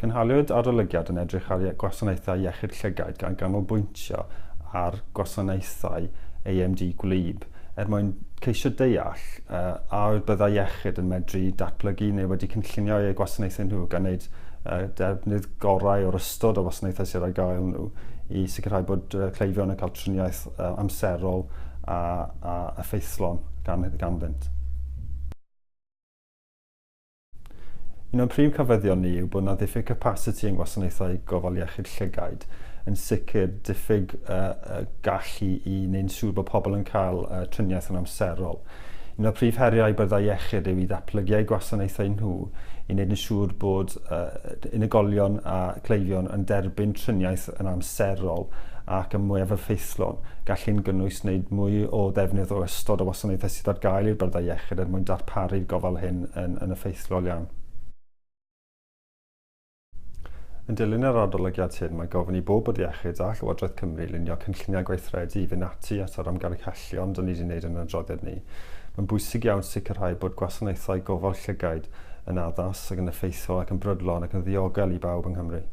Cynhaliwyd adolygiad yn edrych ar gwasanaethau iechyd llygaid gan ganolbwyntio ar gwasanaethau AMD gwlyb mwyn ceisio deall a oedd byddai iechyd yn medru datblygu neu wedi cynllunio eu gwasanaethau nhw gan wneud defnydd gorau o'r ystod o wasanaethau sydd ar gael nhw i sicrhau bod cleifion yn cael triniaeth amserol a effeithlon ganddynt. Un o'r prif cyfyddion ni yw bod yna diffyg capacity yn gwasanaethau gofal iechyd llygaid, yn sicr diffyg gallu i wneud siŵr bod pobl yn cael triniaeth yn amserol. Un o'r prif heriau byddai iechyd yw i ddatblygu eu gwasanaethau nhw i wneud yn siŵr bod unigolion a cleifion yn derbyn triniaeth yn amserol ac yn mwyaf effeithlon, gallu'n gynnwys wneud mwy o ddefnydd o ystod o wasanaethau sydd ar gael i'r byddai iechyd mwyn darparu'r gofal hyn yn effeithlol iawn. Yn dilyn yr adolygiad hyn, mae gofyn i bob bod iechyd a Llywodraeth Cymru lunio cynlluniau gweithredu i fynd ati at yr amgylchellion dyn ni wedi gwneud yn y adroddiad ni. Mae'n bwysig iawn sicrhau bod gwasanaethau gofal llygaid yn addas ac yn effeithiol ac yn brydlon ac yn ddiogel i bawb yng Nghymru.